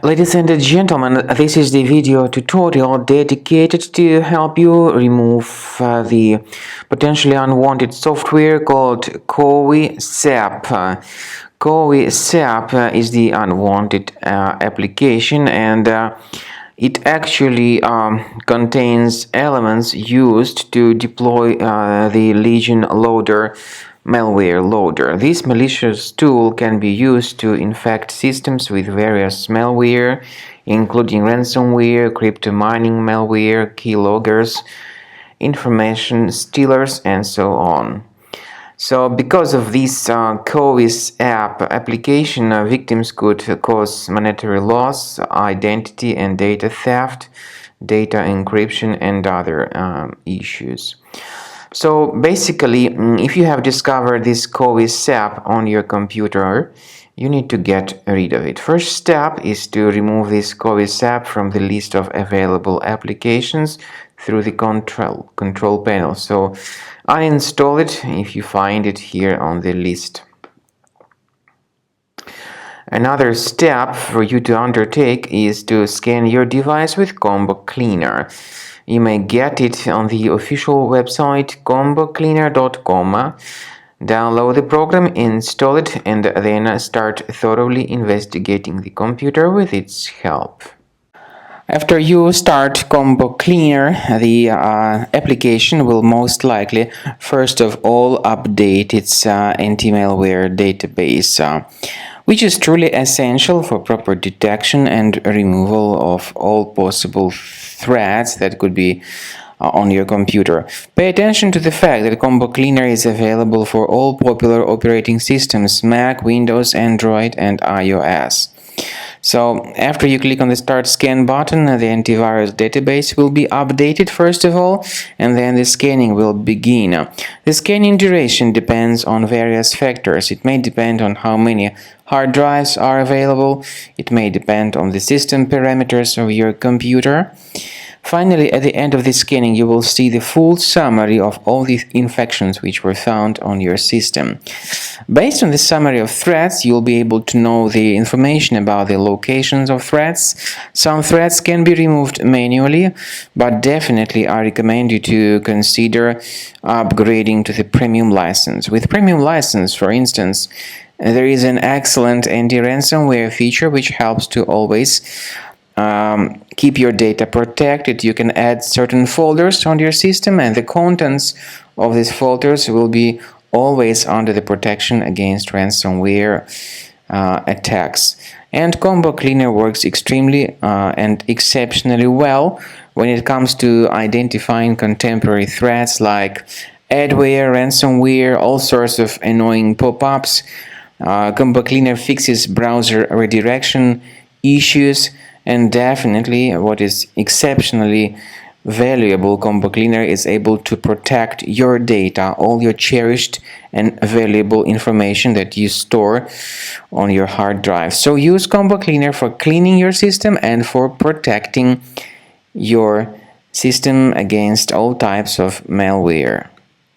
Ladies and gentlemen, this is the video tutorial dedicated to help you remove the potentially unwanted software called Kowi SApp. Kowi SApp is the unwanted application, and it actually contains elements used to deploy the Legion loader malware loader. This malicious tool can be used to infect systems with various malware, including ransomware, crypto mining malware, keyloggers, information stealers, and so on. So because of this Kowi SApp application, victims could cause monetary loss, identity and data theft, data encryption, and other issues. So basically, if you have discovered this Kowi SApp on your computer, you need to get rid of it. First step is to remove this Kowi SApp from the list of available applications through the control panel. So uninstall it if you find it here on the list. Another step for you to undertake is to scan your device with Combo Cleaner. You may get it on the official website combocleaner.com. Download the program, install it, and then start thoroughly investigating the computer with its help. After you start Combo Cleaner, the application will most likely first of all update its anti-malware database, which is truly essential for proper detection and removal of all possible threats that could be on your computer. Pay attention to the fact that Combo Cleaner is available for all popular operating systems: Mac, Windows, Android, and iOS. So after you click on the Start Scan button, the antivirus database will be updated first of all, and then the scanning will begin. The scanning duration depends on various factors. It may depend on how many hard drives are available. It may depend on the system parameters of your computer. Finally, at the end of the scanning, you will see the full summary of all the infections which were found on your system. Based on the summary of threats, you'll be able to know the information about the locations of threats. Some threats can be removed manually, but definitely I recommend you to consider upgrading to the premium license. With premium license, for instance, there is an excellent anti-ransomware feature which helps to always keep your data protected. You can add certain folders on your system, and the contents of these folders will be always under the protection against ransomware attacks. And Combo Cleaner works extremely and exceptionally well when it comes to identifying contemporary threats like adware, ransomware, all sorts of annoying pop-ups. Combo Cleaner fixes browser redirection issues. And definitely, what is exceptionally valuable, Combo Cleaner is able to protect your data, all your cherished and valuable information that you store on your hard drive. So use Combo Cleaner for cleaning your system and for protecting your system against all types of malware.